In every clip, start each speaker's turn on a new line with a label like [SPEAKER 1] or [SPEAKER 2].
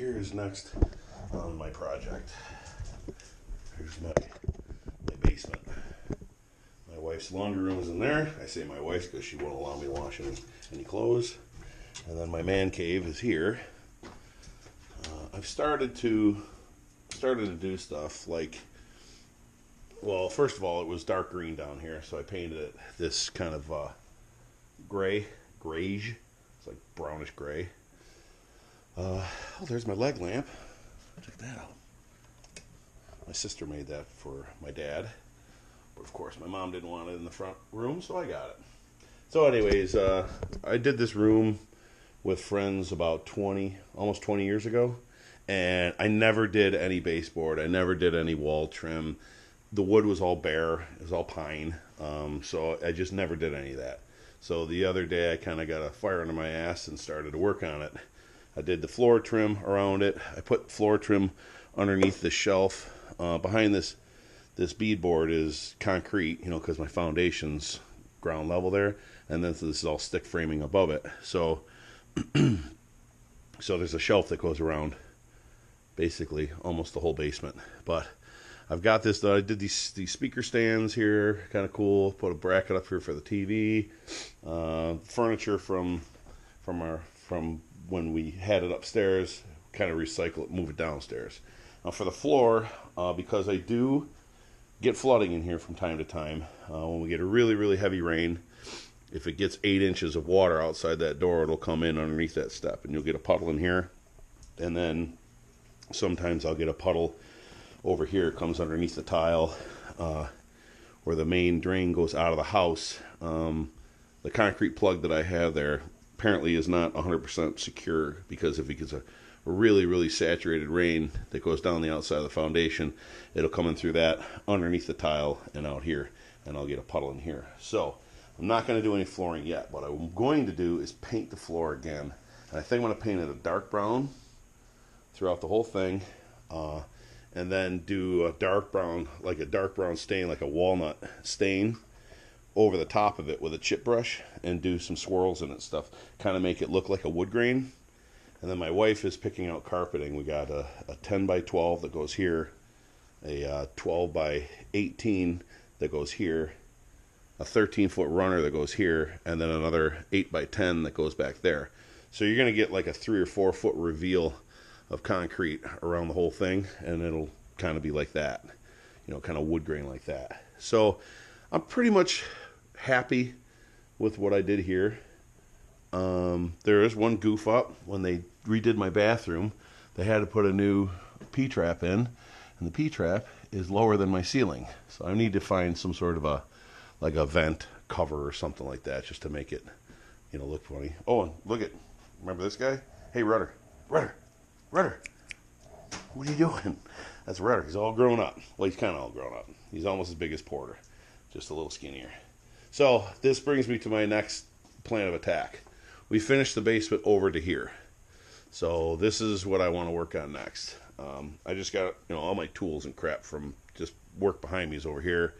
[SPEAKER 1] here is next on my project. Here's my basement. My wife's laundry room is in there. I say my wife's because she won't allow me to wash any clothes. And then my man cave is here. I've started to do stuff like, well, first of all, it was dark green down here, so I painted it this kind of grayish. It's like brownish gray. Oh, there's my leg lamp. Check that out. My sister made that for my dad, but of course my mom didn't want it in the front room, so I got it. So anyways, I did this room with friends about almost 20 years ago, and I never did any baseboard. I never did any wall trim. The wood was all bare. It was all pine, so I just never did any of that. So the other day I kind of got a fire under my ass and started to work on it. I did the floor trim around it. I put floor trim underneath the shelf. Behind this beadboard is concrete, because my foundation's ground level there, and then this is all stick framing above it. So there's a shelf that goes around basically almost the whole basement. But I've got this. I did these speaker stands here, kind of cool. Put a bracket up here for the TV. Furniture from when we had it upstairs, kind of recycle it, move it downstairs. Now for the floor, because I do get flooding in here from time to time, when we get a really, really heavy rain, if it gets 8 inches of water outside that door, it'll come in underneath that step, and you'll get a puddle in here. And then sometimes I'll get a puddle over here. It comes underneath the tile where the main drain goes out of the house. The concrete plug that I have there apparently is not 100% secure, because if it gets a really, really saturated rain that goes down the outside of the foundation, it'll come in through that underneath the tile and out here, and I'll get a puddle in here. So I'm not going to do any flooring yet. What I'm going to do is paint the floor again, and I think I'm going to paint it a dark brown throughout the whole thing, and then do a dark brown stain, like a walnut stain, over the top of it with a chip brush, and do some swirls in it, stuff, kind of make it look like a wood grain. And then my wife is picking out carpeting. We got a 10 by 12 that goes here, a 12 by 18 that goes here, a 13-foot runner that goes here, and then another 8 by 10 that goes back there. So you're going to get like a 3 or 4 foot reveal of concrete around the whole thing, and it'll kind of be like that, kind of wood grain like that. So I'm pretty much happy with what I did here. There is one goof up. When they redid my bathroom, they had to put a new P-trap in, and the P-trap is lower than my ceiling. So I need to find some sort of a vent cover or something like that, just to make it, look funny. Oh, and remember this guy? Hey, Rudder. What are you doing? That's Rudder. He's all grown up. Well, he's kind of all grown up. He's almost as big as Porter, just a little skinnier. So this brings me to my next plan of attack. We finished the basement over to here. So this is what I want to work on next. I just got, all my tools and crap from just work behind me is over here.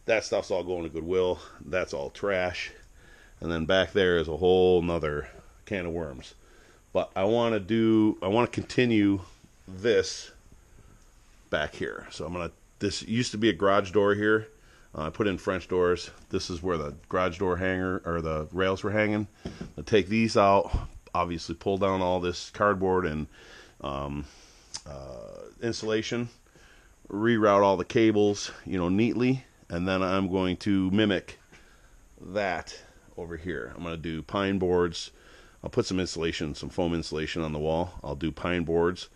[SPEAKER 1] That stuff's all going to Goodwill. That's all trash. And then back there is a whole nother can of worms. But I want to continue this back here. So this used to be a garage door here. I put in French doors. This is where the garage door hanger, or the rails were hanging. I'll take these out, obviously pull down all this cardboard and insulation, reroute all the cables, neatly, and then I'm going to mimic that over here. I'm going to do pine boards. I'll put some insulation, some foam insulation on the wall. I'll do pine boards,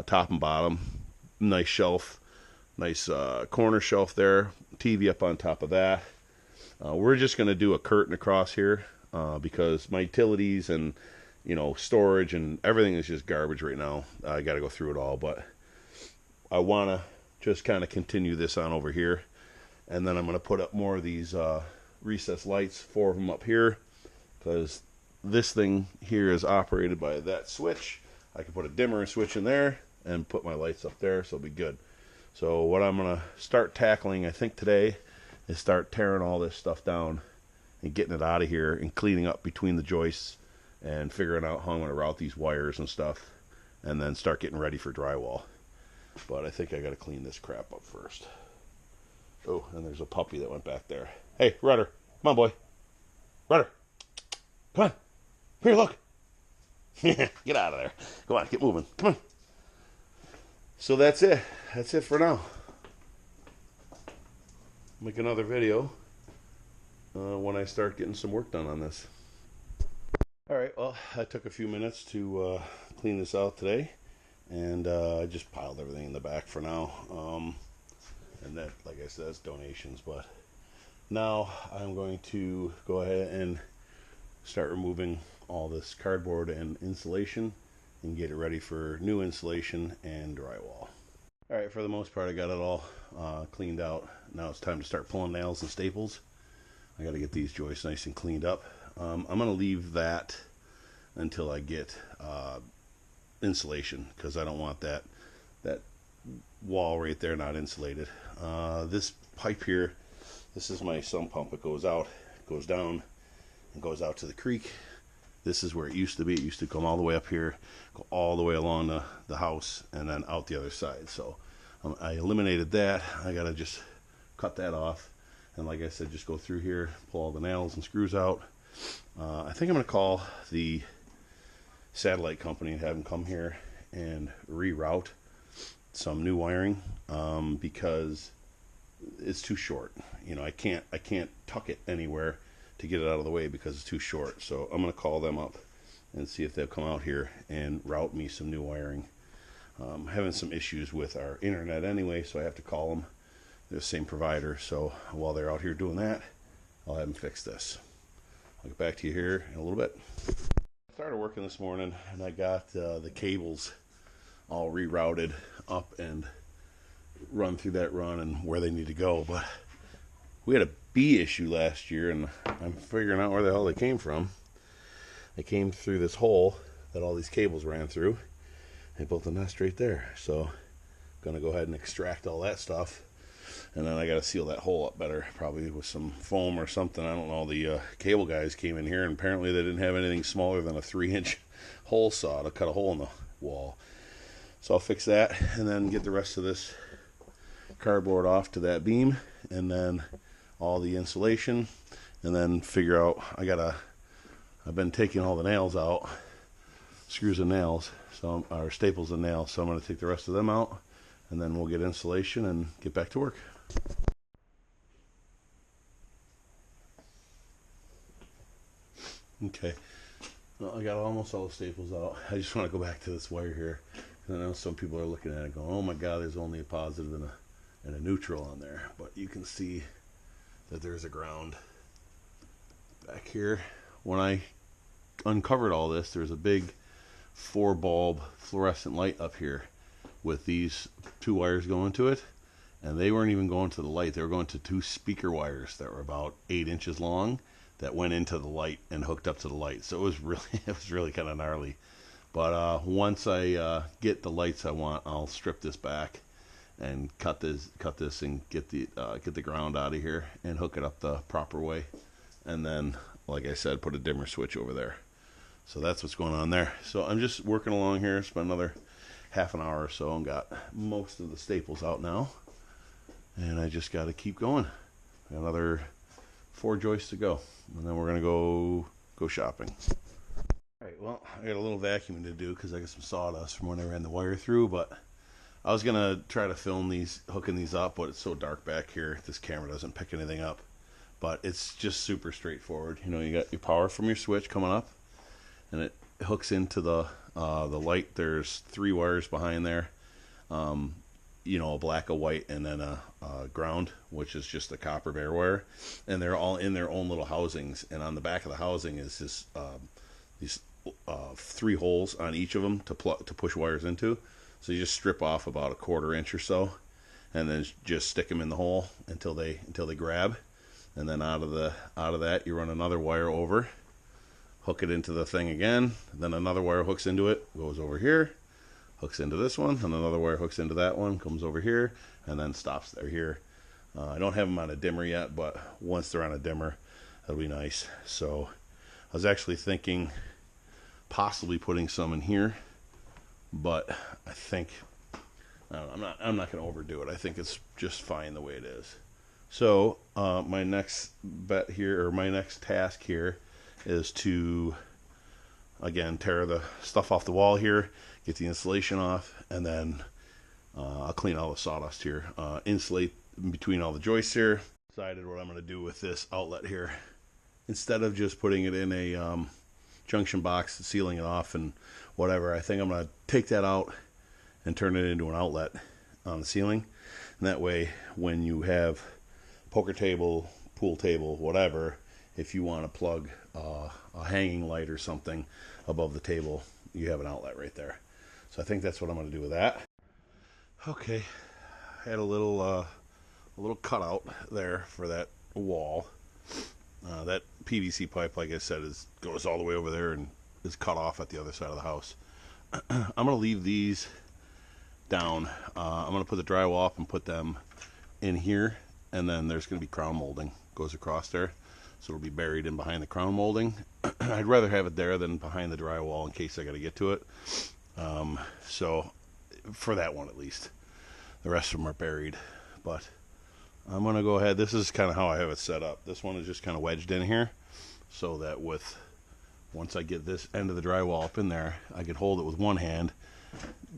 [SPEAKER 1] top and bottom, nice shelf, nice corner shelf there, TV up on top of that. We're just going to do a curtain across here because my utilities and storage and everything is just garbage right now. I got to go through it all, but I want to just kind of continue this on over here, and then I'm going to put up more of these recessed lights, 4 of them up here, because this thing here is operated by that switch. I can put a dimmer and switch in there and put my lights up there, so it'll be good. So what I'm going to start tackling, I think today, is start tearing all this stuff down and getting it out of here and cleaning up between the joists and figuring out how I'm going to route these wires and stuff. and then start getting ready for drywall. But I think I got to clean this crap up first. Oh, and there's a puppy that went back there. Hey, Rudder, come on, boy. Rudder, come on. Here, look. Get out of there. Come on, get moving. Come on. So that's it. That's it for now. Make another video when I start getting some work done on this. Alright, well, I took a few minutes to clean this out today, and I just piled everything in the back for now. And that, like I said, is donations, but now I'm going to go ahead and start removing all this cardboard and insulation and get it ready for new insulation and drywall. Alright, for the most part I got it all cleaned out. Now it's time to start pulling nails and staples. I got to get these joists nice and cleaned up. I'm going to leave that until I get insulation, because I don't want that wall right there not insulated. This pipe here, this is my sump pump. It goes out, goes down, and goes out to the creek. This is where it used to be. It used to come all the way up here, go all the way along the house, and then out the other side. So I eliminated that. I got to just cut that off. And like I said, just go through here, pull all the nails and screws out. I think I'm going to call the satellite company and have them come here and reroute some new wiring, because it's too short. You know, I can't tuck it anywhere to get it out of the way because it's too short. So I'm going to call them up and see if they'll come out here and route me some new wiring. I'm having some issues with our internet anyway, so I have to call them. They're the same provider, so while they're out here doing that, I'll have them fix this. I'll get back to you here in a little bit. I started working this morning, and I got the cables all rerouted up and run through that run and where they need to go. But we had a bee issue last year, and I'm figuring out where the hell they came from. They came through this hole that all these cables ran through. They built a nest right there. So I'm going to go ahead and extract all that stuff. And then I got to seal that hole up better, probably with some foam or something. I don't know. The cable guys came in here, and apparently they didn't have anything smaller than a 3-inch hole saw to cut a hole in the wall. So I'll fix that and then get the rest of this cardboard off to that beam, and then all the insulation, and then figure out, I've been taking all the nails out, screws and nails, or staples and nails, so I'm going to take the rest of them out, and then we'll get insulation and get back to work. Okay, well, I got almost all the staples out. I just want to go back to this wire here. I know some people are looking at it going, oh my god, there's only a positive and a neutral on there. But you can see that there's a ground back here. When I uncovered all this, there's a big 4-bulb fluorescent light up here with these 2 wires going to it. And they weren't even going to the light. They were going to 2 speaker wires that were about 8 inches long that went into the light and hooked up to the light. So it was really kind of gnarly. But once I get the lights I want, I'll strip this back and cut this and get the ground out of here and hook it up the proper way. And then, like I said, put a dimmer switch over there. So that's what's going on there. So I'm just working along here. Spent another half an hour or so and got most of the staples out now. And I just got to keep going. Got another 4 joists to go, and then we're gonna go shopping. All right, well, I got a little vacuuming to do because I got some sawdust from when I ran the wire through, but I was gonna try to film these, hooking these up, but it's so dark back here, this camera doesn't pick anything up. But it's just super straightforward. You know, you got your power from your switch coming up, and it hooks into the light. There's 3 wires behind there. You know, a black, a white, and then a ground, which is just the copper bare wire, and they're all in their own little housings. And on the back of the housing is this these 3 holes on each of them to push wires into. So you just strip off about a 1/4 inch or so, and then just stick them in the hole until they grab. And then out of that, you run another wire over, hook it into the thing again. Then another wire hooks into it, goes over here, hooks into this one, and another wire hooks into that one, comes over here, and then stops there here. I don't have them on a dimmer yet, but once they're on a dimmer, that'll be nice. So I was actually thinking possibly putting some in here but I think I don't know, I'm not going to overdo it. I think it's just fine the way it is. So my next bet here, or my next task here, is to again tear the stuff off the wall here, get the insulation off, and then I'll clean all the sawdust here, insulate in between all the joists here. Decided what I'm going to do with this outlet here. Instead of just putting it in a junction box, sealing it off and whatever, I think I'm going to take that out and turn it into an outlet on the ceiling. And that way, when you have poker table, pool table, whatever, if you want to plug a hanging light or something above the table, you have an outlet right there. So I think that's what I'm going to do with that. Okay, I had a little cutout there for that wall. That PVC pipe, like I said, goes all the way over there and is cut off at the other side of the house. I'm going to leave these down. I'm going to put the drywall up and put them in here, and then there's going to be crown molding goes across there, so it'll be buried in behind the crown molding. I'd rather have it there than behind the drywall in case I got to get to it. So for that one at least, the rest of them are buried, but I'm going to go ahead. This is kind of how I have it set up. This one is just kind of wedged in here so that once I get this end of the drywall up in there, I can hold it with one hand,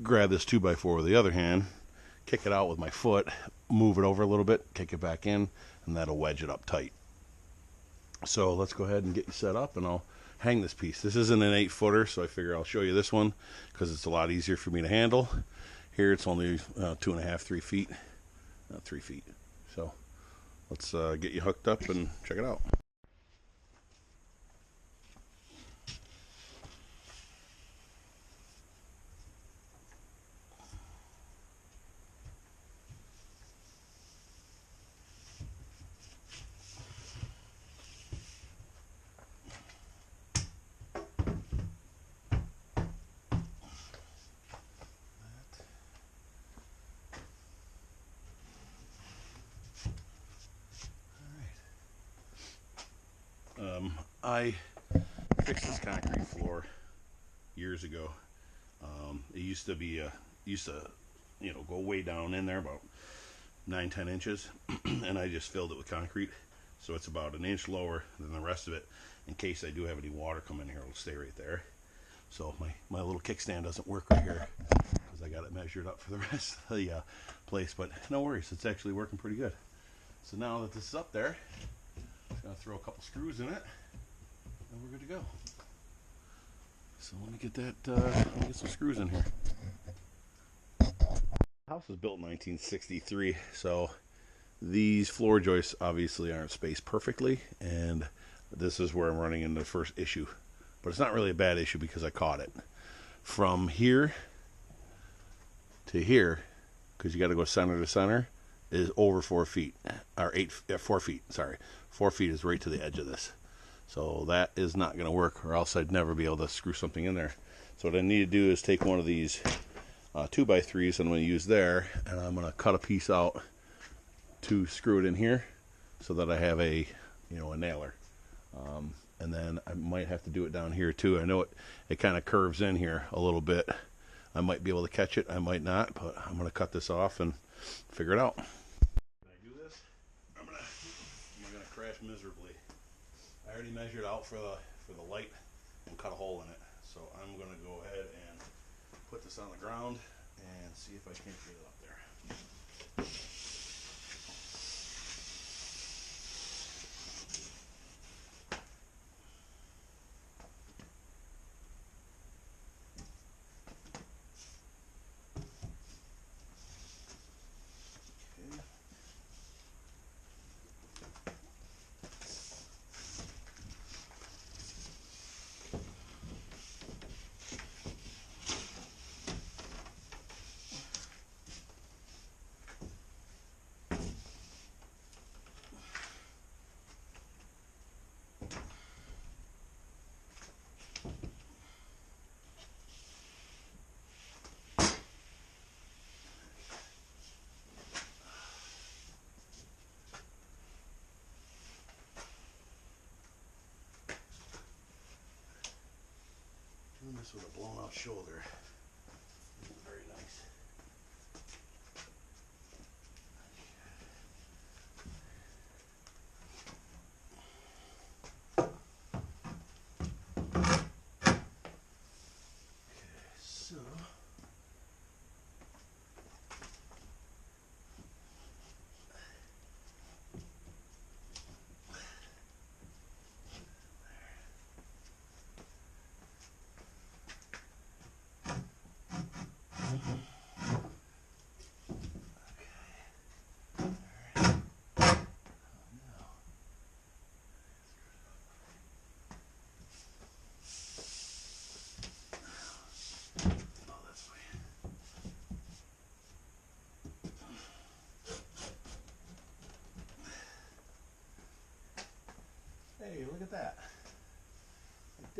[SPEAKER 1] grab this 2x4 with the other hand, kick it out with my foot, move it over a little bit, kick it back in, and that'll wedge it up tight. So let's go ahead and get you set up, and I'll hang this piece. This isn't an 8-footer, so I figure I'll show you this one because it's a lot easier for me to handle. Here it's only 2.5, 3 feet. 3 feet. So let's get you hooked up and check it out. I fixed this concrete floor years ago. It used to go way down in there, about 9-10 inches, and I just filled it with concrete, so it's about an inch lower than the rest of it. In case I do have any water come in here, it'll stay right there. So my little kickstand doesn't work right here because I got it measured up for the rest of the place, but no worries, it's actually working pretty good. So now that this is up there, I'm just going to throw a couple screws in it, and we're good to go. So let me get some screws in here. The house was built in 1963, so these floor joists obviously aren't spaced perfectly, and this is where I'm running into the first issue. But it's not really a bad issue because I caught it. From here to here, because you got to go center to center, is over 4 feet, or 4 feet, sorry. 4 feet is right to the edge of this. So that is not going to work, or else I'd never be able to screw something in there. So what I need to do is take one of these 2x3s I'm going to use there, and I'm going to cut a piece out to screw it in here so that I have a nailer. And then I might have to do it down here too. I know it kind of curves in here a little bit. I might be able to catch it, I might not, but I'm going to cut this off and figure it out. When I do this, I'm going to crash miserably. I already measured out for the light and cut a hole in it. So I'm going to go ahead and put this on the ground and see if I can't get it up there. Doing this with a blown out shoulder.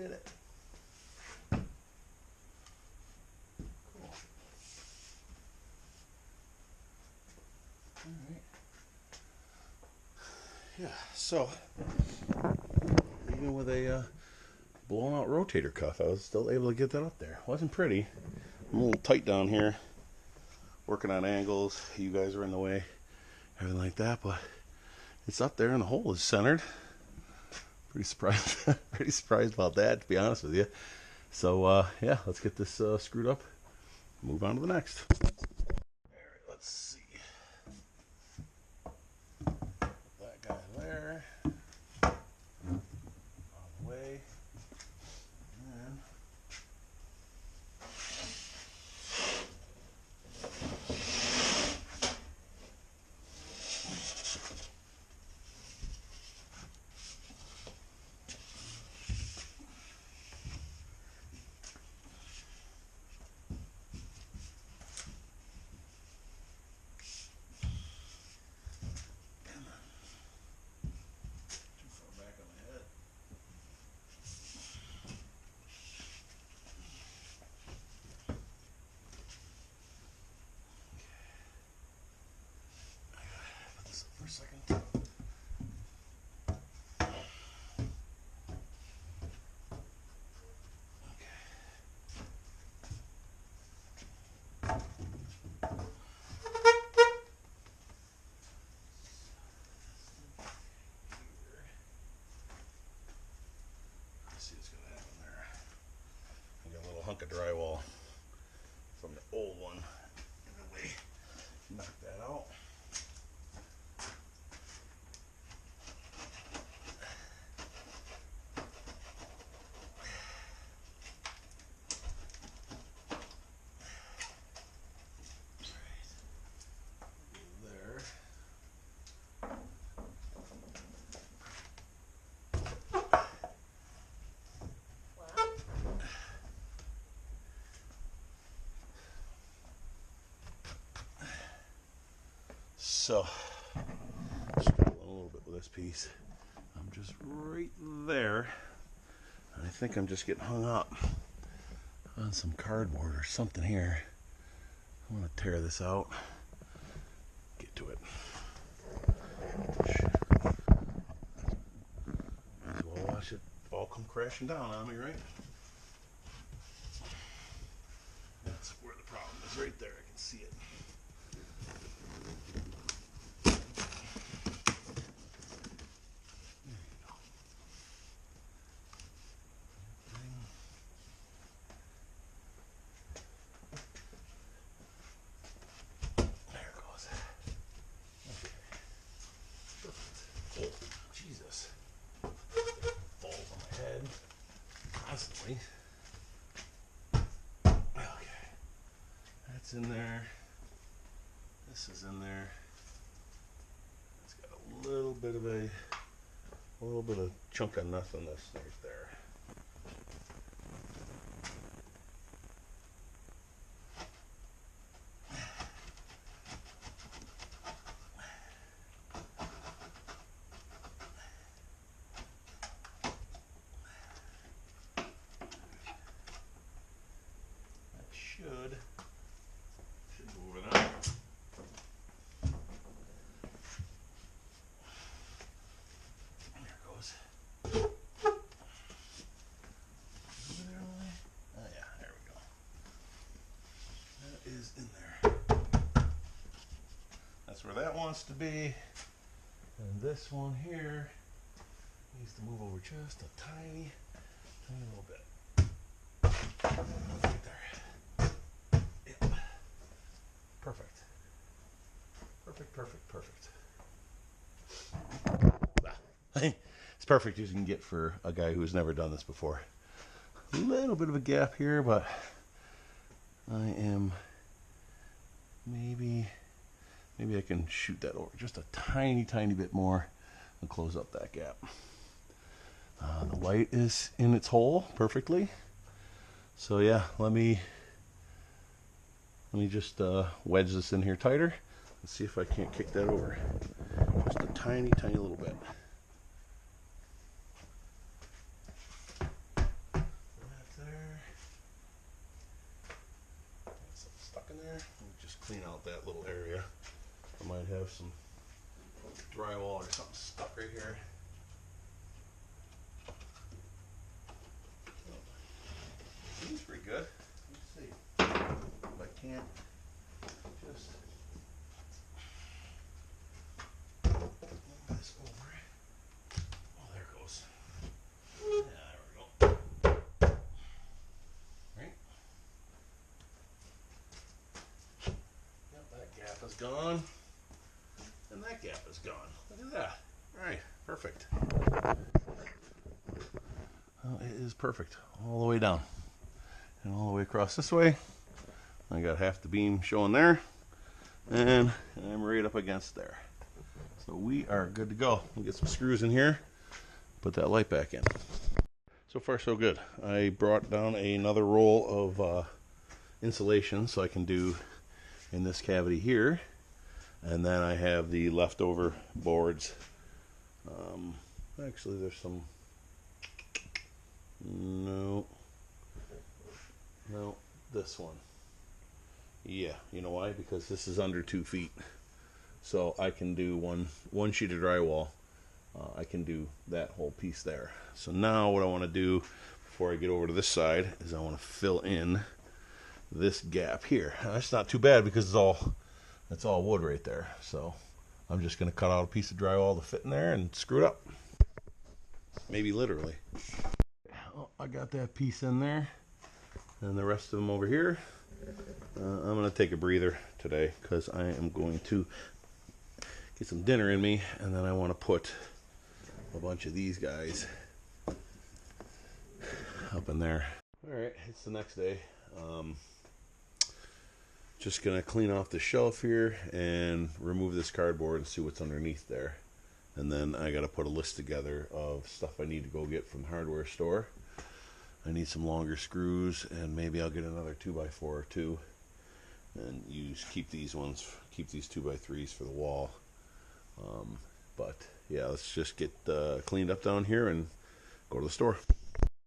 [SPEAKER 1] did it. Cool. Alright. Yeah, so even with a blown out rotator cuff, I was still able to get that up there. Wasn't pretty. I'm a little tight down here, working on angles. You guys are in the way, everything like that, but it's up there and the hole is centered. Pretty surprised, pretty surprised about that, to be honest with you. So yeah, let's get this screwed up. Move on to the next. All right, let's see. That guy there. On the way. And for a second. See what's gonna happen there. I got a little hunk of drywall from the old one. Anyway, knock that out. There. So, struggling a little bit with this piece. I'm just right there. I think I'm just getting hung up on some cardboard or something here. I want to tear this out. Get to it. Might as well watch it all come crashing down on me, right? That's where the problem is, right there. I can see it. Jesus. Falls on my head constantly. Okay. That's in there. This is in there. It's got a little bit of chunk of nothingness right there. Should move it up. There it goes. Oh yeah, there we go. That is in there. That's where that wants to be. And this one here needs to move over just a tiny little bit. Right there. Yep. Perfect. Perfect. It's perfect as you can get for a guy who's never done this before. A little bit of a gap here, but I am maybe I can shoot that over just a tiny bit more and close up that gap. The white is in its hole perfectly. So yeah, let me just wedge this in here tighter. Let's see if I can't kick that over. Just a tiny little bit. clean out that little area. I might have some drywall or something stuck right here. Seems pretty good. Let's see if I can't just move this over. Oh, there it goes. Yeah, there we go. Right. Yep, that gap is gone. And that gap is gone. Look at that. All right, perfect. Well, it is perfect all the way down. And all the way across this way. I got half the beam showing there. And I'm right up against there. So we are good to go. We'll get some screws in here. Put that light back in. So far so good. I brought down another roll of insulation so I can do in this cavity here. And then I have the leftover boards. Actually there's some... No, this one. Yeah, you know why? Because this is under 2 feet. So I can do one sheet of drywall. I can do that whole piece there. So now what I want to do before I get over to this side is I want to fill in this gap here. Now, that's not too bad because it's all wood right there. So I'm just going to cut out a piece of drywall to fit in there and screw it up. Maybe literally. Oh, I got that piece in there and the rest of them over here. I'm going to take a breather today because I am going to get some dinner in me, and then I want to put a bunch of these guys up in there. Alright, it's the next day. Just going to clean off the shelf here and remove this cardboard and see what's underneath there. And then I got to put a list together of stuff I need to go get from the hardware store. I need some longer screws, and maybe I'll get another 2x4 or 2 and keep these 2x3s for the wall. But yeah, let's just get cleaned up down here and go to the store.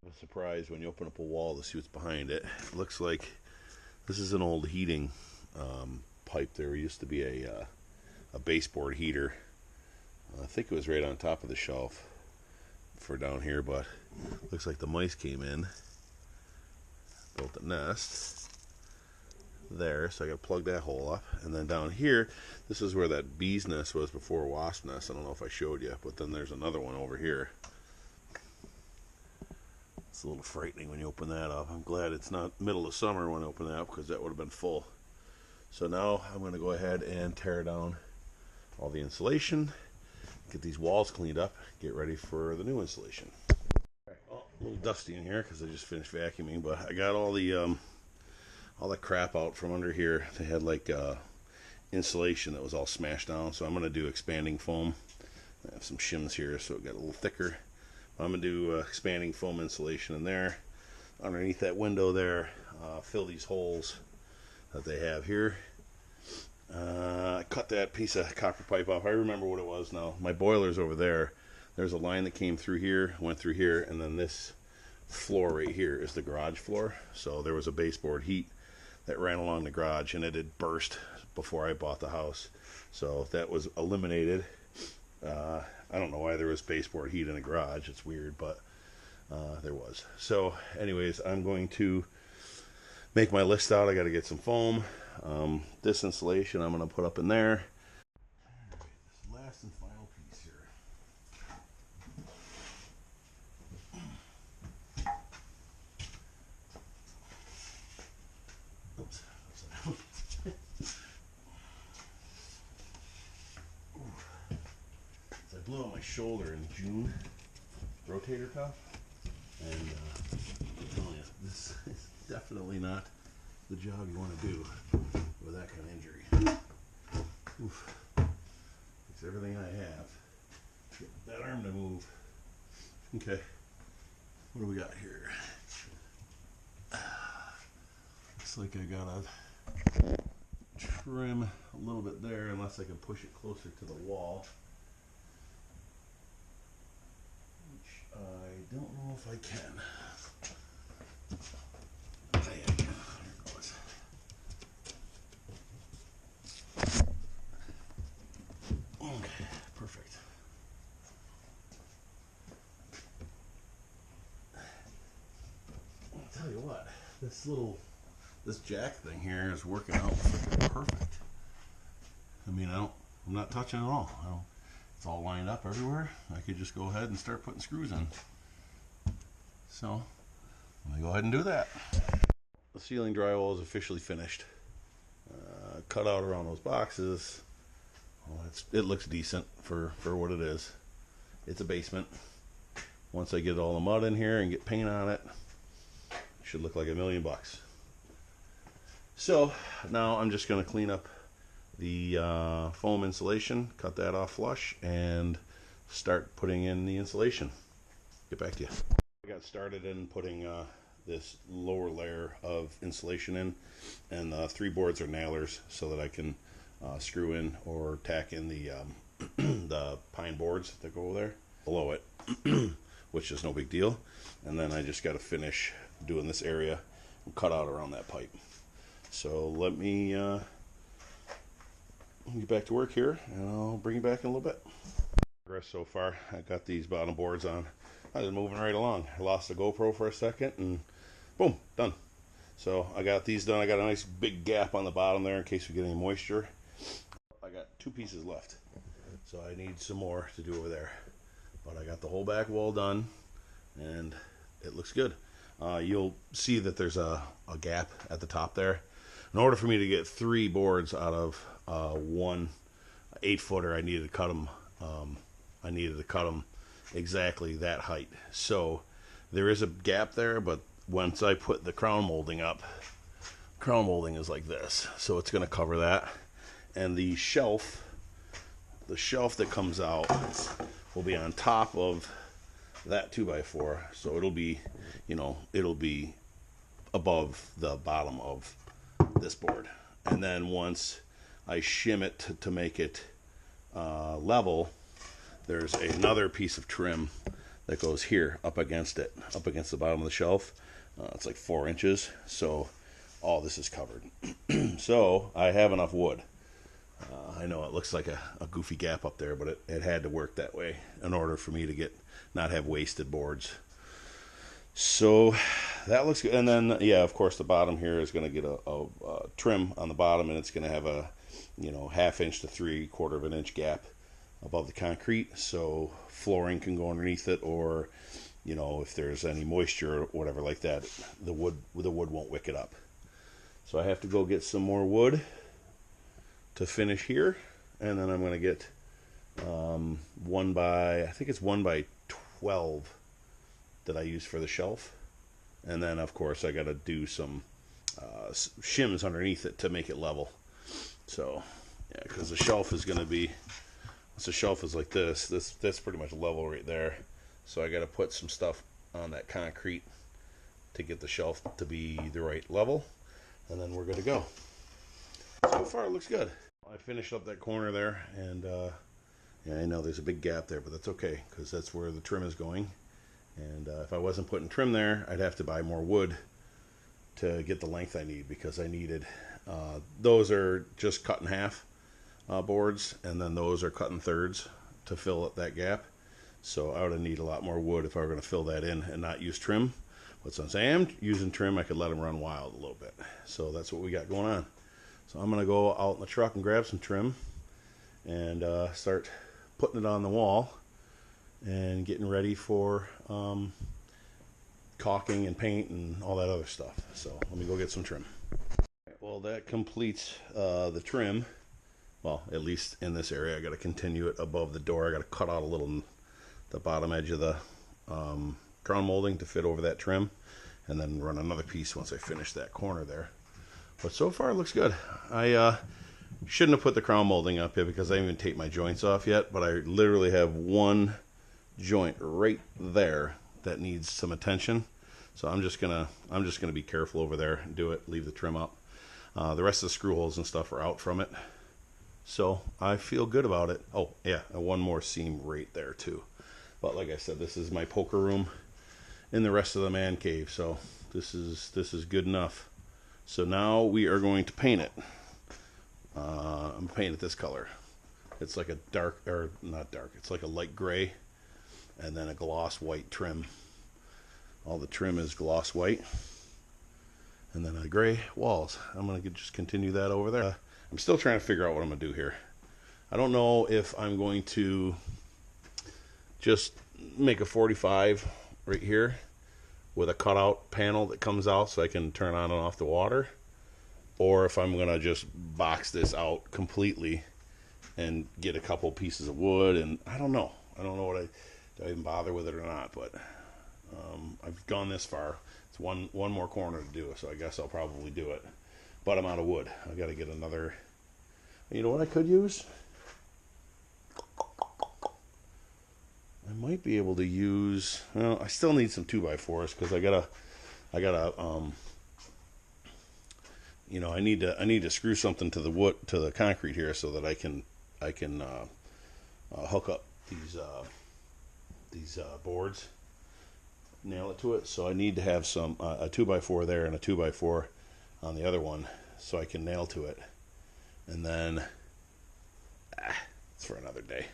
[SPEAKER 1] I'm surprised when you open up a wall to see what's behind it. It looks like this is an old heating pipe. There used to be a baseboard heater. I think it was right on top of the shelf for down here, but looks like the mice came in, built a nest there, so I got to plug that hole up. And then down here, this is where that bee's nest was before, wasp nest. I don't know if I showed you, but then there's another one over here. It's a little frightening when you open that up. I'm glad it's not middle of summer when I open that up, because that would have been full. So now I'm going to go ahead and tear down all the insulation, get these walls cleaned up, get ready for the new insulation. Well, a little dusty in here because I just finished vacuuming, but I got all the crap out from under here. They had like insulation that was all smashed down, so I'm going to do expanding foam. I have some shims here so it got a little thicker. I'm going to do expanding foam insulation in there. Underneath that window there, fill these holes that they have here. I cut that piece of copper pipe off. I remember what it was now. My boiler's over there. There's a line that came through here, went through here, and then this floor right here is the garage floor. So there was a baseboard heat that ran along the garage, and it had burst before I bought the house. So that was eliminated. I don't know why there was baseboard heat in a garage. It's weird, but there was. So anyways, I'm going to make my list out. I got to get some foam. This insulation I'm going to put up in there. All right, this last and final piece here. Oops. I blew out my shoulder in June, rotator cuff, and I'm telling you, this is definitely not the job you want to do with that kind of injury. Oof. It's everything I have. Get that arm to move. Okay. What do we got here? Looks like I gotta trim a little bit there, unless I can push it closer to the wall. Which I don't know if I can. There it goes. this jack thing here is working out freaking perfect. I mean, I'm not touching it at all. It's all lined up everywhere. I could just go ahead and start putting screws in. So let me go ahead and do that. The ceiling drywall is officially finished. Cut out around those boxes. Well, it looks decent for what it is. It's a basement. Once I get all the mud in here and get paint on it, it should look like $1,000,000. So now I'm just going to clean up the foam insulation, cut that off flush, and start putting in the insulation. Get back to you. I got started in putting this lower layer of insulation in, and 3 boards are nailers so that I can screw in or tack in the the pine boards that go there below it, which is no big deal. And then I just got to finish doing this area and cut out around that pipe. So let me get back to work here, and I'll bring you back in a little bit. Progress so far. I got these bottom boards on. I was moving right along. I lost the GoPro for a second, and boom, done. So I got these done. I got a nice big gap on the bottom there in case we get any moisture. I got 2 pieces left, so I need some more to do over there. But I got the whole back wall done, and it looks good. You'll see that there's a gap at the top there. In order for me to get 3 boards out of one 8-footer, I needed to cut them. Exactly that height. So there is a gap there, but once I put the crown molding up, crown molding is like this, so it's going to cover that. And the shelf that comes out will be on top of that 2x4, so it'll be, it'll be above the bottom of this board. And then once I shim it to make it level, there's another piece of trim that goes here up against the bottom of the shelf. It's like 4 inches, so all this is covered. So I have enough wood. I know it looks like a goofy gap up there, but it had to work that way in order for me to not have wasted boards. So that looks good. And then, yeah, of course, the bottom here is going to get a trim on the bottom, and it's going to have a 1/2 inch to 3/4 inch gap above the concrete, so flooring can go underneath it, or if there's any moisture or whatever like that, the wood won't wick it up. So I have to go get some more wood to finish here, and then I'm going to get 1 by 12 that I use for the shelf. And then of course I got to do some shims underneath it to make it level. So yeah, because the shelf is going to be, once the shelf is like that's pretty much level right there. So I got to put some stuff on that concrete to get the shelf to be the right level, and then we're good to go. So far it looks good. I finished up that corner there, and yeah, I know there's a big gap there, but that's okay because that's where the trim is going. And if I wasn't putting trim there, I'd have to buy more wood to get the length I need, because I needed those are just cut in half boards, and then those are cut in thirds to fill up that gap. So I would need a lot more wood if I were going to fill that in and not use trim. But since I am using trim, I could let them run wild a little bit. So that's what we got going on. So I'm going to go out in the truck and grab some trim and start putting it on the wall and getting ready for caulking and paint and all that other stuff. So let me go get some trim. Well, that completes the trim. Well, at least in this area. I got to continue it above the door. I got to cut out a little the bottom edge of the crown molding to fit over that trim, and then run another piece once I finish that corner there. But so far it looks good. I shouldn't have put the crown molding up here because I haven't even taped my joints off yet, but I literally have one joint right there that needs some attention. So I'm just gonna be careful over there and do it, leave the trim up. The rest of the screw holes and stuff are out from it. So I feel good about it. Oh yeah, and one more seam right there too. But like I said, this is my poker room in the rest of the man cave, so this is good enough. So now we are going to paint it. I'm painting it this color. It's like a dark, or not dark, it's like a light gray, and then a gloss white trim. All the trim is gloss white. and then gray walls. I'm going to just continue that over there. I'm still trying to figure out what I'm going to do here. I don't know if I'm going to just make a 45 right here with a cutout panel that comes out so I can turn on and off the water, or if I'm going to just box this out completely and get a couple pieces of wood. And I don't know what do I even bother with it or not, but I've gone this far. It's one more corner to do, so I guess I'll probably do it. But I'm out of wood. I got to get another. You know what I could use? I might be able to use. Well, I still need some 2x4s because I gotta. I need to screw something to the wood, to the concrete here, so that I can hook up these boards, nail it to it. So I need to have some a 2x4 there and a 2x4 on the other one, so I can nail to it. And then it's for another day.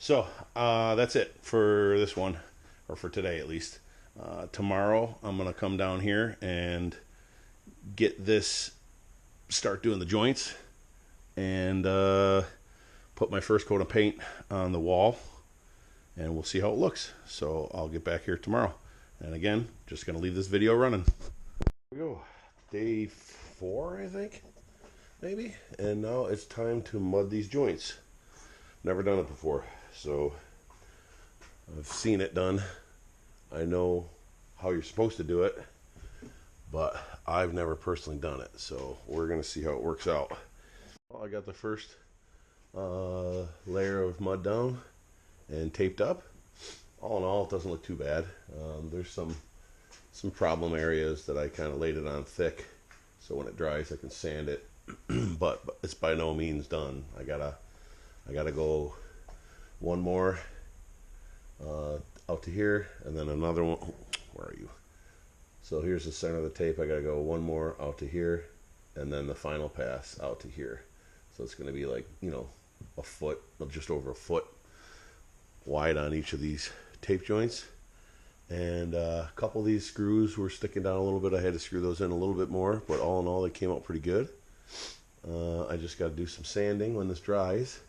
[SPEAKER 1] So that's it for this one, or for today at least. Tomorrow I'm gonna come down here and get this, start doing the joints, and put my first coat of paint on the wall, and we'll see how it looks. So I'll get back here tomorrow. And again, just gonna leave this video running. Here we go, day 4, I think, maybe. And now it's time to mud these joints. Never done it before, so I've seen it done. I know how you're supposed to do it, but I've never personally done it, so we're gonna see how it works out. Well, I got the first layer of mud down and taped up. All in all, it doesn't look too bad. There's some problem areas that I kind of laid it on thick, so when it dries I can sand it. but it's by no means done. I gotta go one more out to here, and then another one. Where are you? So here's the center of the tape. I gotta go one more out to here, and then the final pass out to here. So it's gonna be like, a foot, just over a foot wide on each of these tape joints. And a couple of these screws were sticking down a little bit. I had to screw those in a little bit more, but all in all, they came out pretty good. I just got to do some sanding when this dries.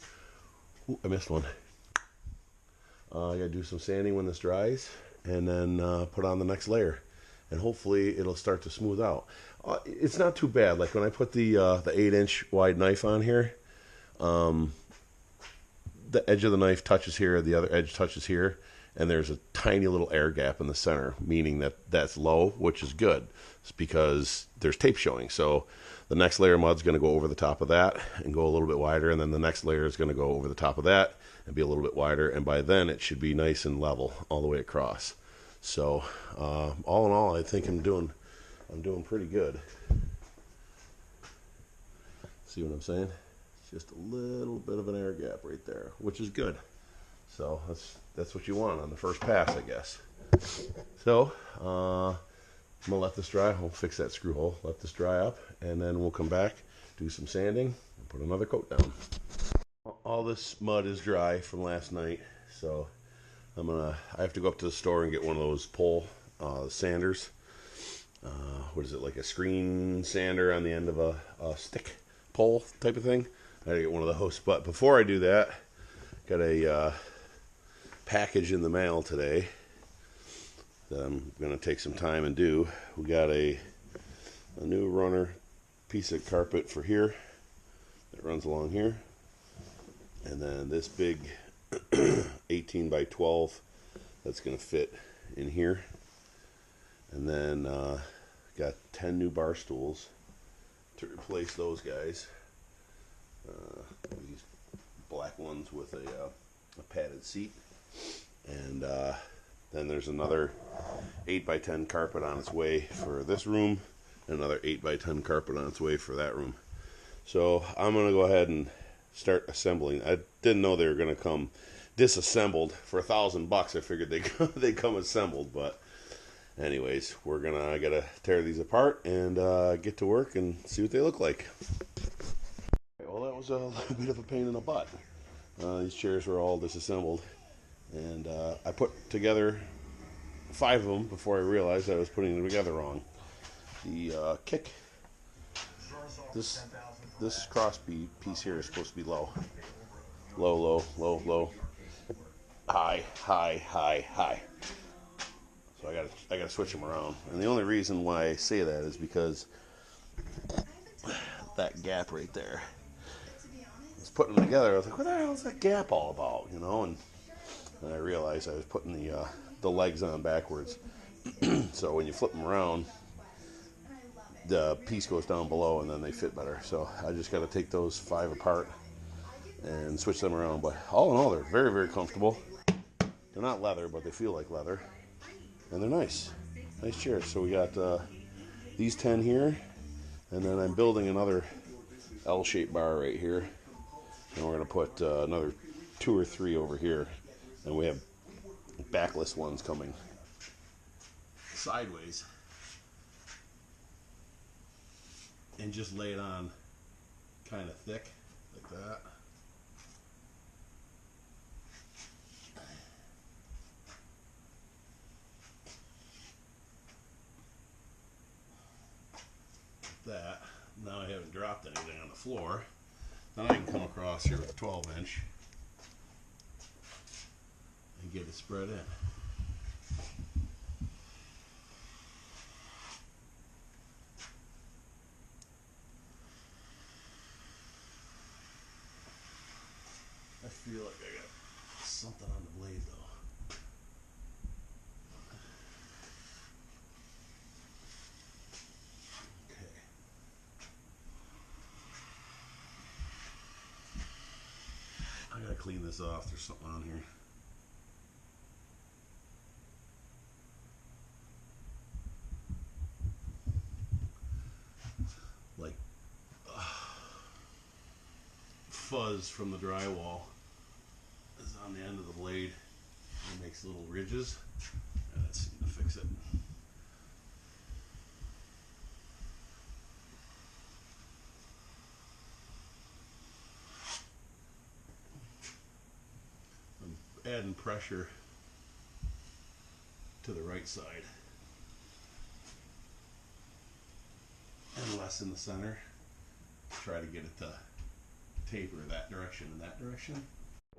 [SPEAKER 1] Ooh, I missed one. I got to do some sanding when this dries, and then put on the next layer, and hopefully it'll start to smooth out. It's not too bad. Like when I put the 8-inch wide knife on here, the edge of the knife touches here, the other edge touches here, and there's a tiny little air gap in the center, meaning that that's low, which is good. It's because there's tape showing. So the next layer of mud's going to go over the top of that and go a little bit wider, and then the next layer is going to go over the top of that and be a little bit wider, and by then it should be nice and level all the way across. So all in all, I think I'm doing pretty good. See what I'm saying? It's just a little bit of an air gap right there, which is good. So that's what you want on the first pass, I guess. So I'm gonna let this dry. I'll fix that screw hole, let this dry up, and then we'll come back, do some sanding, and put another coat down. All this mud is dry from last night, so I have to go up to the store and get one of those pole sanders. What is it, like a screen sander on the end of a stick pole type of thing? I gotta get one of those. But before I do that, got a package in the mail today that I'm gonna take some time and do. We got a new runner piece of carpet for here that runs along here, and then this big 18 by 12 that's gonna fit in here, and then got 10 new bar stools to replace those guys. These black ones with a padded seat, and then there's another 8 by 10 carpet on its way for this room, and another 8 by 10 carpet on its way for that room. So I'm gonna go ahead and start assembling. I didn't know they were gonna come disassembled for $1,000. I figured they'd come assembled, but anyways, I gotta tear these apart and get to work and see what they look like. Well, that was a little bit of a pain in the butt. These chairs were all disassembled, and I put together 5 of them before I realized I was putting them together wrong. the kick. This cross piece here is supposed to be low. Low, low, low, low. High, high, high, high. So I gotta switch them around. And the only reason why I say that is because that gap right there. I was putting them together. I was like, what the hell is that gap all about? You know, and I realized I was putting the legs on backwards. So when you flip them around, the piece goes down below and then they fit better. So I just got to take those 5 apart and switch them around. But all in all, they're very, very comfortable. They're not leather, but they feel like leather. And they're nice. Nice chairs. So we got these 10 here. And then I'm building another L-shaped bar right here. And we're going to put another 2 or 3 over here. And we have backless ones coming sideways. And just lay it on kind of thick, like that. That. Now I haven't dropped anything on the floor. Then I can come across here with a 12-inch and get it spread in. I feel like I got something on the blade though. Okay. I gotta clean this off. There's something on here. Like fuzz from the drywall is on the end of the blade. It makes little ridges, and let's see to fix it. I'm adding pressure to the right side and less in the center. Try to get it to taper that direction and that direction.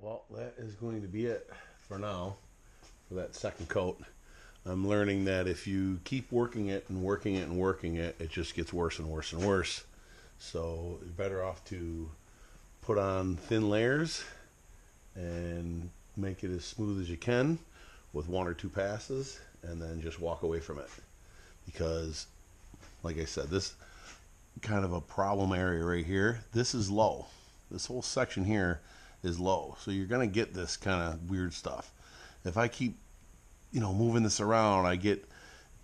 [SPEAKER 1] Well, that is going to be it for now for that second coat. I'm learning that if you keep working it and working it and working it, it just gets worse and worse and worse. So you're better off to put on thin layers and make it as smooth as you can with 1 or 2 passes, and then just walk away from it. Because, like I said, this kind of a problem area right here, this is low. This whole section here is low, so you're gonna get this kind of weird stuff. If I keep, moving this around, I get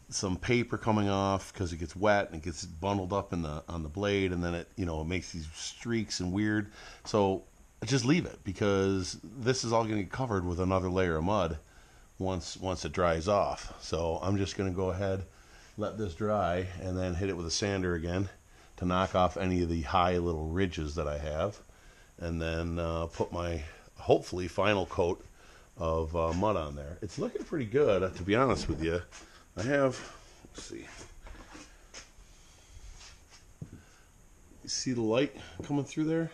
[SPEAKER 1] some paper coming off because it gets wet and it gets bundled up in on the blade, and then it makes these streaks and weird. So just leave it, because this is all gonna get covered with another layer of mud once it dries off. So I'm just gonna go ahead, let this dry, and then hit it with a sander again to knock off any of the high little ridges that I have, and then put my hopefully final coat of mud on there. It's looking pretty good, to be honest with you. I have, let's see. You see the light coming through there?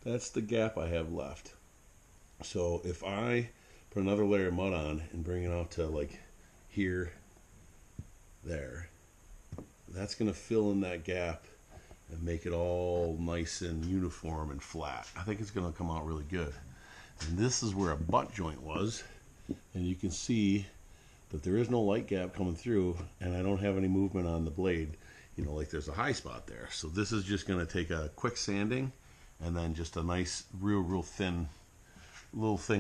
[SPEAKER 1] That's the gap I have left. So if I put another layer of mud on and bring it out to like here, there, that's going to fill in that gap and make it all nice and uniform and flat. I think it's going to come out really good. And this is where a butt joint was, and you can see that there is no light gap coming through, and I don't have any movement on the blade, like there's a high spot there. So this is just going to take a quick sanding, and then just a nice real thin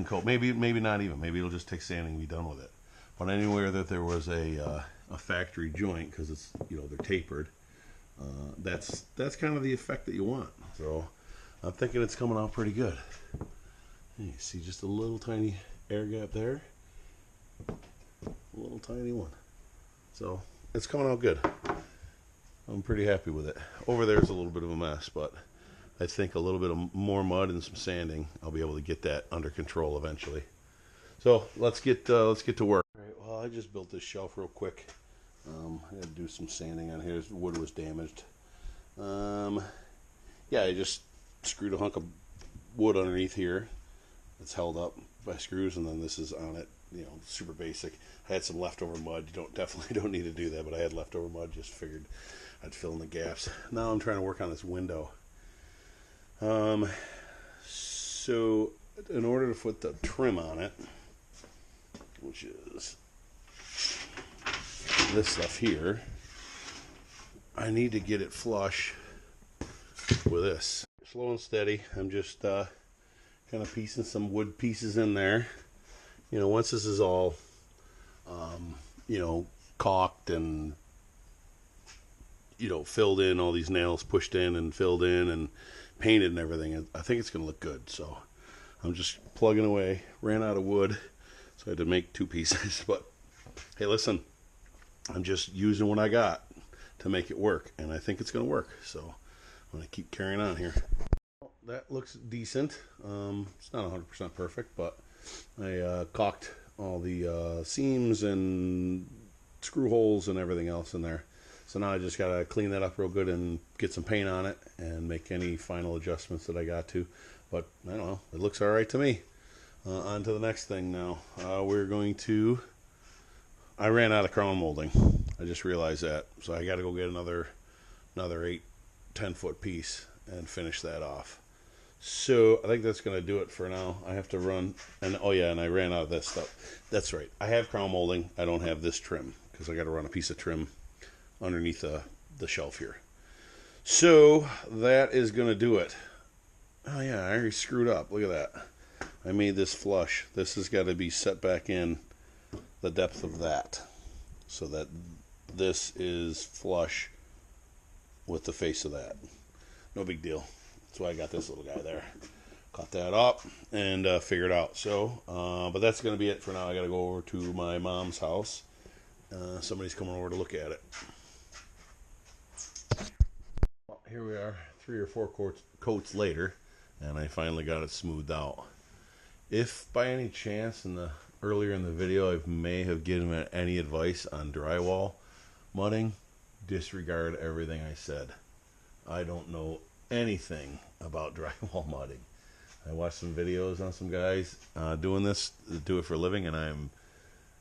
[SPEAKER 1] coat. Maybe not even, maybe it'll just take sanding and be done with it. But anywhere that there was a factory joint, because it's they're tapered, that's kind of the effect that you want. So I'm thinking it's coming out pretty good. You see just a little tiny air gap there, a little tiny one. So it's coming out good. I'm pretty happy with it. Over there's a little bit of a mess, but I think a little bit of more mud and some sanding, I'll be able to get that under control eventually. So let's get to work. All right, well, I just built this shelf real quick. I had to do some sanding on here. The wood was damaged. Yeah, I just screwed a hunk of wood underneath here. It's held up by screws, and then this is on it. You know, super basic. I had some leftover mud. You definitely don't need to do that, but I had leftover mud. Just figured I'd fill in the gaps. Now I'm trying to work on this window. So in order to put the trim on it, which is this stuff here, I need to get it flush with this. Slow and steady. I'm just kind of piecing some wood pieces in there. You know, once this is all, you know, caulked and, you know, filled in, all these nails pushed in and filled in and painted and everything, I think it's going to look good. So I'm just plugging away. Ran out of wood, so I had to make 2 pieces. But hey, listen, I'm just using what I got to make it work, and I think it's going to work. So I'm going to keep carrying on here. Well, that looks decent. It's not 100% perfect, but I caulked all the seams and screw holes and everything else in there. So now I just got to clean that up real good and get some paint on it and make any final adjustments that I got to. But I don't know, it looks all right to me. On to the next thing now. We're going to... I ran out of crown molding. I just realized that. So I got to go get another 8-10 foot piece and finish that off. So I think that's going to do it for now. I have to run, and oh yeah, and I ran out of this stuff. That's right. I have crown molding. I don't have this trim because I got to run a piece of trim underneath the shelf here. So that is going to do it. Oh yeah, I already screwed up. Look at that. I made this flush. This has got to be set back in the depth of that so that this is flush with the face of that. No big deal. That's why I got this little guy there. Cut that up and figure it out. So, but that's going to be it for now. I got to go over to my mom's house. Somebody's coming over to look at it. Well, here we are, 3 or 4 coats later, and I finally got it smoothed out. If by any chance earlier in the video I may have given any advice on drywall mudding, disregard everything I said. I don't know anything about drywall mudding. I watched some videos on some guys doing this, do it for a living, and I'm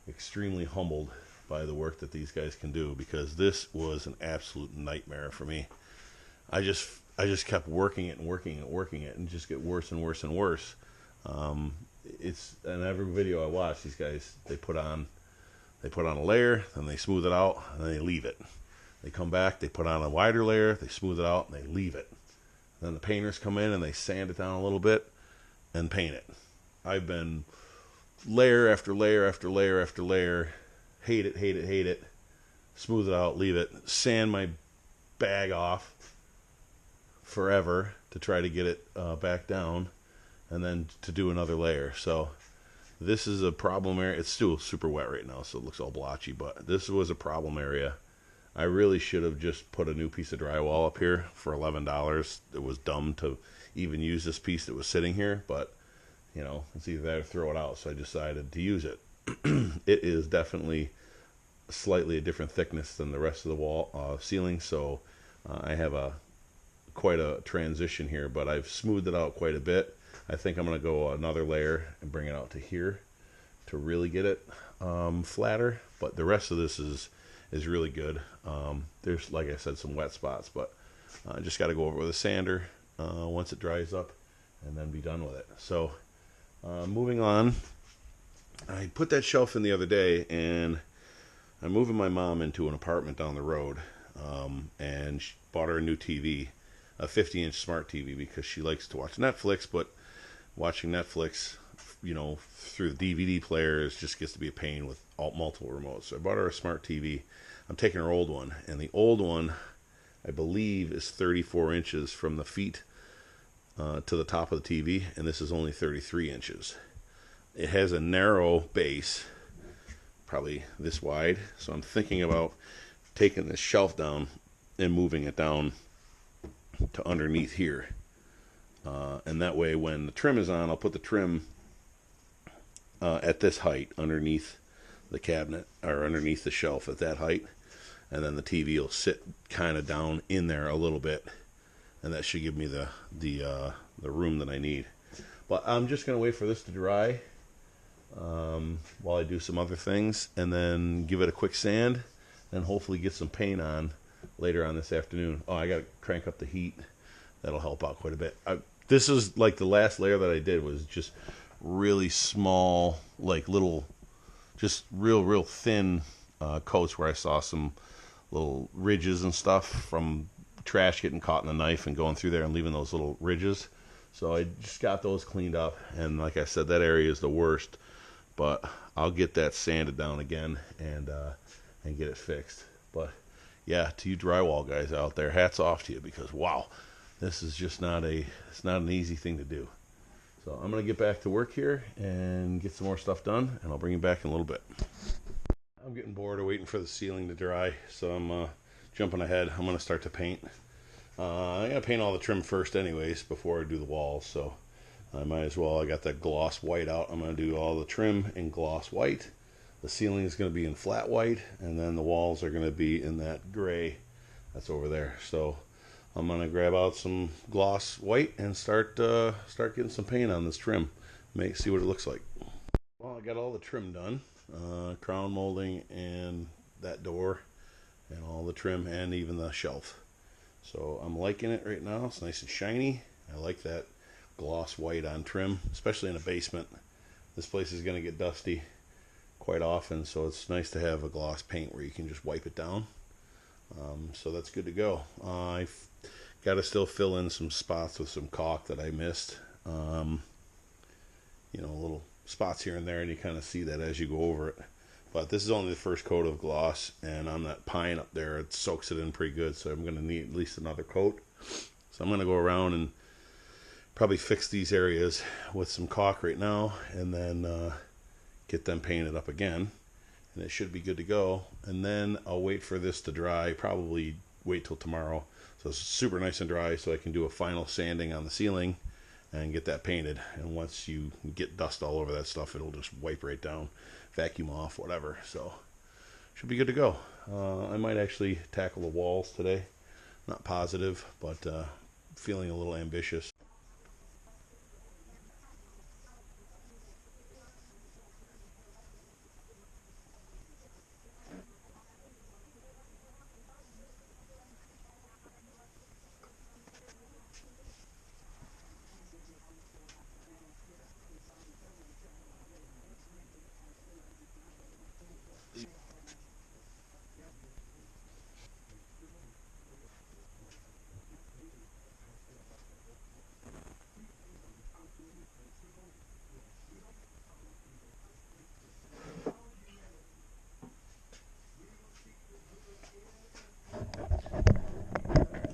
[SPEAKER 1] extremely humbled by the work that these guys can do, because this was an absolute nightmare for me. I just kept working it and working it and just get worse and worse and worse. It's in every video I watch, these guys, they put on a layer, then they smooth it out, and then they leave it. They come back, they put on a wider layer, they smooth it out, and they leave it. Then the painters come in and they sand it down a little bit and paint it. I've been layer after layer after layer after layer, hate it, smooth it out, leave it, sand my bag off forever to try to get it back down, and then to do another layer. So this is a problem area. It's still super wet right now, so it looks all blotchy, but this was a problem area. I really should have just put a new piece of drywall up here for $11. It was dumb to even use this piece that was sitting here, but you know, it's either that or throw it out, so I decided to use it. It is definitely slightly a different thickness than the rest of the wall ceiling, so I have quite a transition here, but I've smoothed it out quite a bit. I think I'm going to go another layer and bring it out to here to really get it flatter, but the rest of this is really good. There's, like I said, some wet spots, but I just got to go over it with a sander once it dries up and then be done with it. So moving on, I put that shelf in the other day, and I'm moving my mom into an apartment down the road, and she bought her a new TV, a 50-inch smart TV, because she likes to watch Netflix, but watching Netflix, you know, through the DVD players just gets to be a pain with multiple remotes. So I bought her a smart TV. I'm taking her old one, and the old one, I believe, is 34 inches from the feet to the top of the TV, and this is only 33 inches. It has a narrow base, probably this wide, so I'm thinking about taking this shelf down and moving it down to underneath here. And that way, when the trim is on, I'll put the trim at this height underneath the cabinet, or underneath the shelf at that height. and then the TV will sit kind of down in there a little bit, and that should give me the room that I need. But I'm just gonna wait for this to dry while I do some other things, and then give it a quick sand, and hopefully get some paint on later on this afternoon. Oh, I gotta crank up the heat. That'll help out quite a bit. This is like the last layer that I did was just really small, like little, just real thin coats where I saw some little ridges and stuff from trash getting caught in the knife and going through there and leaving those little ridges. So I just got those cleaned up, and like I said, that area is the worst, but I'll get that sanded down again and get it fixed. But yeah, to you drywall guys out there, hats off to you, because wow, this is just it's not an easy thing to do. So I'm gonna get back to work here and get some more stuff done, and I'll bring you back in a little bit. I'm getting bored of waiting for the ceiling to dry, so I'm jumping ahead. I'm gonna start to paint. I'm gonna paint all the trim first anyways before I do the walls, so I might as well. I got that gloss white out. I'm gonna do all the trim in gloss white. The ceiling is gonna be in flat white, and then the walls are gonna be in that gray that's over there. So I'm gonna grab out some gloss white and start getting some paint on this trim. See what it looks like. Well, I got all the trim done, crown molding and that door, and all the trim and even the shelf. So I'm liking it right now. It's nice and shiny. I like that gloss white on trim, especially in a basement. This place is gonna get dusty quite often, so it's nice to have a gloss paint where you can just wipe it down. So that's good to go. I've got to still fill in some spots with some caulk that I missed. You know, little spots here and there, and you kind of see that as you go over it. But this is only the first coat of gloss, and on that pine up there, it soaks it in pretty good, so I'm going to need at least another coat. So I'm going to go around and probably fix these areas with some caulk right now, and then get them painted up again, and it should be good to go. And then I'll wait for this to dry, probably wait till tomorrow, so it's super nice and dry, so I can do a final sanding on the ceiling and get that painted. And once you get dust all over that stuff, it'll just wipe right down, vacuum off, whatever. So should be good to go. I might actually tackle the walls today. Not positive, but feeling a little ambitious.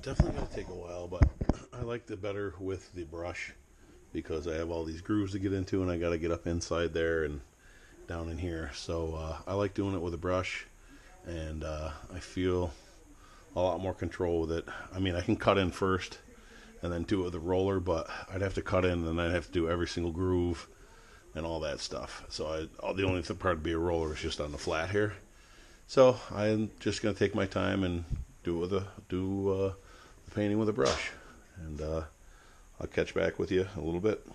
[SPEAKER 1] Definitely going to take a while, but I like the better with the brush because I have all these grooves to get into, and I got to get up inside there and down in here. So I like doing it with a brush, and I feel a lot more control with it. I mean, I can cut in first and then do it with a roller, but I'd have to cut in and then I'd have to do every single groove and all that stuff. So the only part to be a roller is just on the flat here. So I'm just going to take my time and do it with the painting with a brush, and I'll catch back with you a little bit.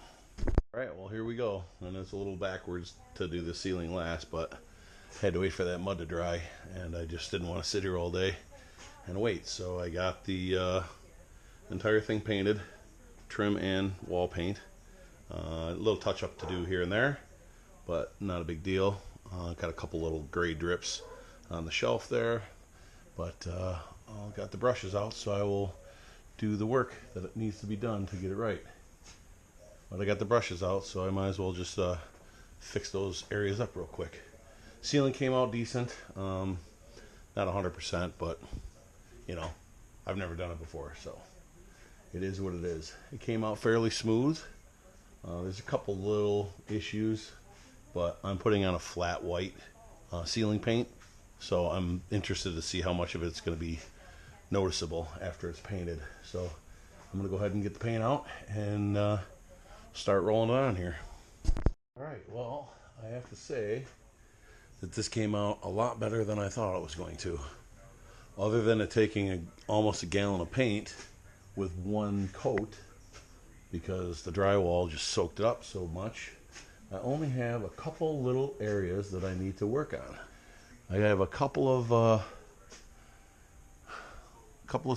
[SPEAKER 1] Alright, well, here we go. And it's a little backwards to do the ceiling last, but had to wait for that mud to dry, and I just didn't want to sit here all day and wait. So I got the entire thing painted, trim and wall paint. A little touch up to do here and there, but not a big deal. Got a couple little gray drips on the shelf there, but I got the brushes out, so I will do the work that it needs to be done to get it right. But I got the brushes out, so I might as well just fix those areas up real quick. Ceiling came out decent, not 100%, but you know, I've never done it before, so it is what it is. It came out fairly smooth. There's a couple little issues, but I'm putting on a flat white ceiling paint, so I'm interested to see how much of it's going to be noticeable after it's painted. So I'm going to go ahead and get the paint out and start rolling it on here. Alright, well, I have to say that this came out a lot better than I thought it was going to. other than it taking almost a gallon of paint with one coat, because the drywall just soaked it up so much, I only have a couple little areas that I need to work on. I have a couple of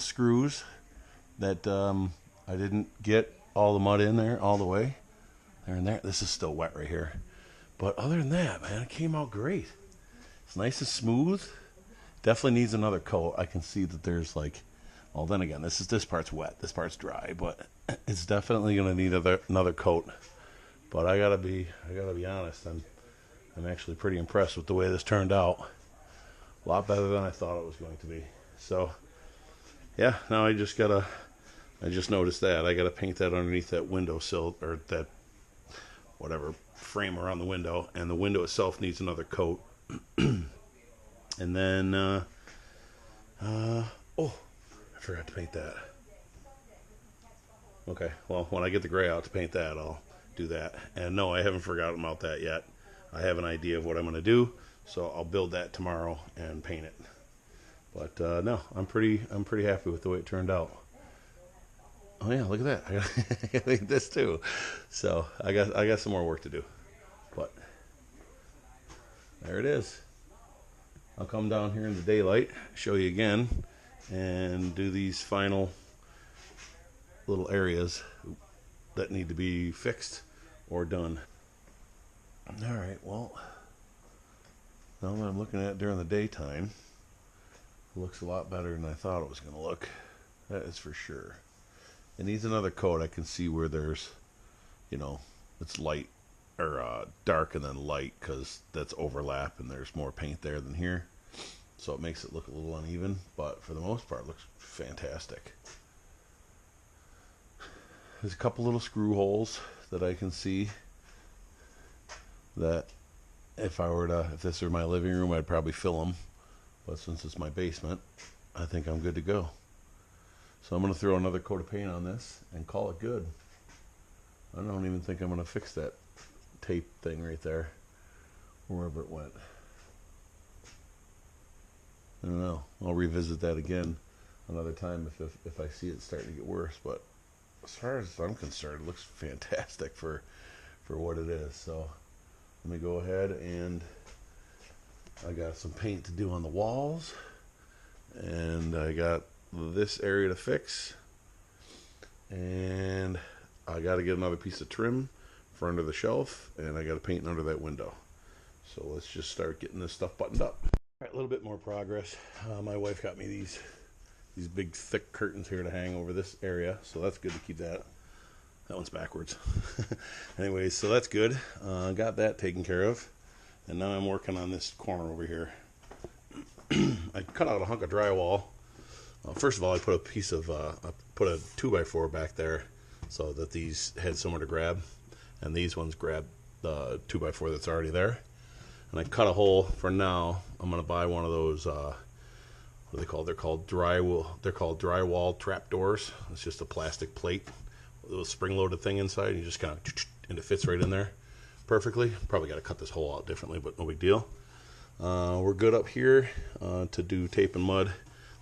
[SPEAKER 1] screws that I didn't get all the mud in there all the way. There and there. This is still wet right here. But other than that, man, it came out great. It's nice and smooth. Definitely needs another coat. I can see that there's like, well, then again, this part's wet, this part's dry, but it's definitely gonna need another coat. But I gotta be honest. I'm actually pretty impressed with the way this turned out. A lot better than I thought it was going to be. So, yeah. Now I just noticed that I gotta paint that underneath that windowsill, or that whatever frame around the window, and the window itself needs another coat. And then oh, I forgot to paint that. Okay, well, when I get the gray out to paint that, I'll do that. And no, I haven't forgotten about that yet. I have an idea of what I'm going to do, so I'll build that tomorrow and paint it. But no, I'm pretty happy with the way it turned out. Oh yeah, look at that. I got to this too. So I got some more work to do. But there it is. I'll come down here in the daylight, show you again, and do these final little areas that need to be fixed or done. All right, well, now that I'm looking at it during the daytime, it looks a lot better than I thought it was going to look. That is for sure. It needs another coat. I can see where there's, it's light or dark and then light, because that's overlap and there's more paint there than here, so it makes it look a little uneven, but for the most part it looks fantastic. There's a couple little screw holes that I can see that if this were my living room, I'd probably fill them, but since it's my basement, I think I'm good to go. So I'm going to throw another coat of paint on this and call it good. I don't even think I'm going to fix that tape thing right there, wherever it went. I don't know. I'll revisit that again another time if I see it starting to get worse. But as far as I'm concerned, it looks fantastic for what it is. So let me go ahead, and I got some paint to do on the walls, and I got this area to fix, and I got to get another piece of trim for under the shelf, and I got to paint under that window. So let's just start getting this stuff buttoned up. All right, a little bit more progress. My wife got me these big thick curtains here to hang over this area, so that's good to keep that. That one's backwards. Anyways, so that's good. Got that taken care of, and now I'm working on this corner over here. I cut out a hunk of drywall. First of all, I put I put a 2x4 back there so that these had somewhere to grab, and these ones grab the 2x4 that's already there. And I cut a hole. For now, I'm going to buy one of those, what are they called? They're called drywall trap doors. It's just a plastic plate with a spring-loaded thing inside. You just kind of, and it fits right in there perfectly. Probably got to cut this hole out differently, but no big deal. We're good up here to do tape and mud.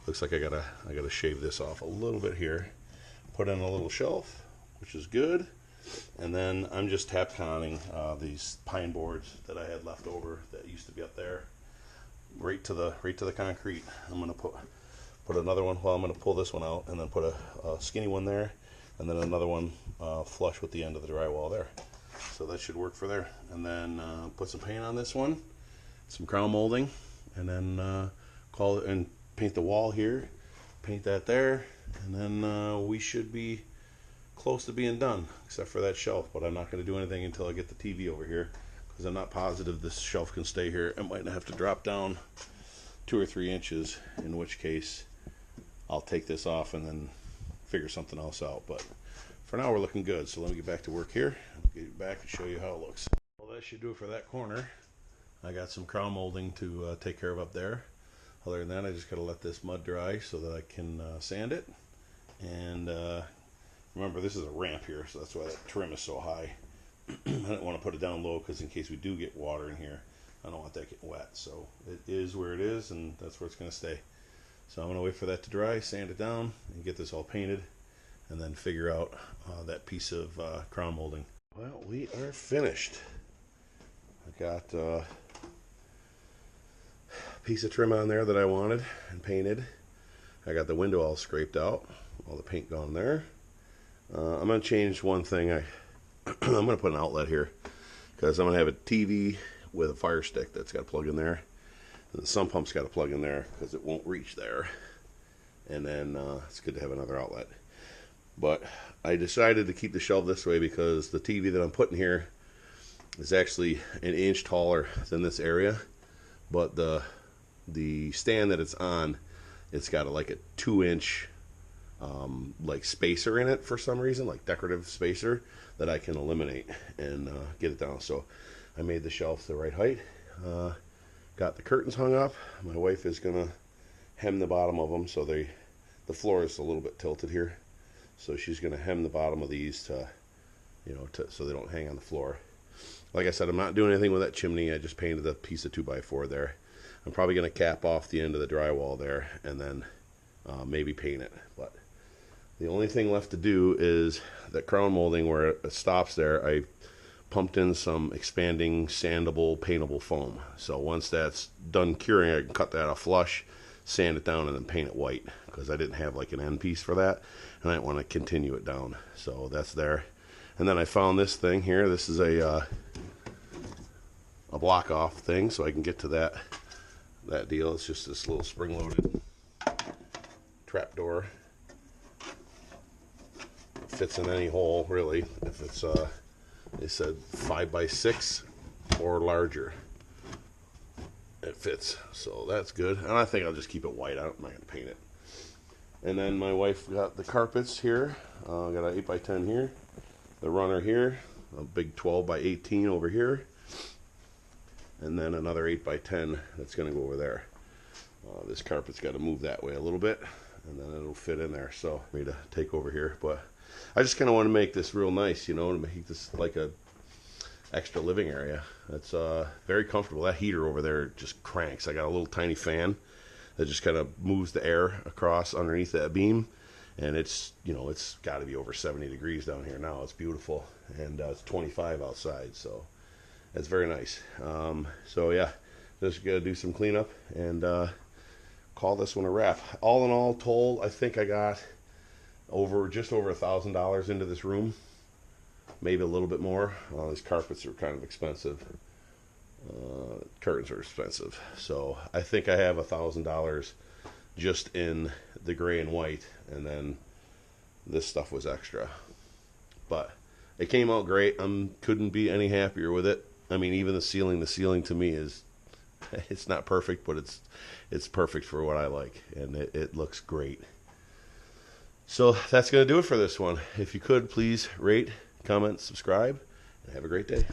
[SPEAKER 1] Looks like I gotta shave this off a little bit here. Put in a little shelf, which is good. And then I'm just tap conning these pine boards that I had left over that used to be up there, right to the concrete. I'm gonna put another one. Well, I'm gonna pull this one out and then put a skinny one there, and then another one flush with the end of the drywall there. So that should work for there. And then put some paint on this one, some crown molding, and then call it and paint the wall here, paint that there, and then we should be close to being done, except for that shelf. But I'm not going to do anything until I get the TV over here, because I'm not positive this shelf can stay here. It might have to drop down 2 or 3 inches, in which case I'll take this off and then figure something else out. But for now, we're looking good. So let me get back to work here. I'll get back and show you how it looks. Well, that should do it for that corner. I got some crown molding to take care of up there. Other than that, I just got to let this mud dry so that I can sand it. And remember, this is a ramp here, so that's why that trim is so high. I didn't want to put it down low, because in case we do get water in here, I don't want that getting wet. So it is where it is, and that's where it's going to stay. So I'm going to wait for that to dry, sand it down, and get this all painted, and then figure out that piece of crown molding. Well, we are finished. I got a piece of trim on there that I wanted and painted. I got the window all scraped out, all the paint gone there. I'm going to change one thing. I'm going to put an outlet here because I'm going to have a TV with a fire stick that's got to plug in there. And the sump pump's got to plug in there because it won't reach there. And then it's good to have another outlet. But I decided to keep the shelf this way because the TV that I'm putting here is actually an inch taller than this area. But the stand that it's on, it's got like a 2-inch like spacer in it for some reason, like decorative spacer that I can eliminate and get it down. So I made the shelf the right height. Got the curtains hung up. My wife is gonna hem the bottom of them, so the floor is a little bit tilted here. So she's gonna hem the bottom of these to, so they don't hang on the floor. Like I said, I'm not doing anything with that chimney. I just painted a piece of 2x4 there. I'm probably gonna cap off the end of the drywall there and then maybe paint it. But the only thing left to do is that crown molding where it stops there. I pumped in some expanding sandable paintable foam, so once that's done curing I can cut that off flush, sand it down, and then paint it white because I didn't have like an end piece for that and I didn't want to continue it down. So that's there. And then I found this thing here. This is a block off thing, so I can get to that deal. It's just this little spring loaded trap door. It fits in any hole really. If it's they said 5x6 or larger, it fits, so that's good. And I think I'll just keep it white. I'm not gonna paint it. And then my wife got the carpets here. Got an 8x10 here, the runner here, a big 12x18 over here, and then another 8x10 that's gonna go over there. This carpet's got to move that way a little bit, and then it'll fit in there. So for me to take over here, but I just kind of want to make this real nice, to make this like a extra living area. It's very comfortable. That heater over there just cranks. I got a little tiny fan that just kind of moves the air across underneath that beam, and it's it's got to be over 70 degrees down here now. It's beautiful, and it's 25 outside, so it's very nice. So yeah, just gotta do some cleanup and call this one a wrap. All in all told, I think I got just over $1,000 into this room, maybe a little bit more. These carpets are kind of expensive. Curtains are expensive, so I think I have $1,000 just in the gray and white, and then this stuff was extra. But it came out great. Couldn't be any happier with it. I mean, even the ceiling to me is, it's not perfect, but it's perfect for what I like, and it looks great. So that's going to do it for this one. If you could, please rate, comment, subscribe, and have a great day.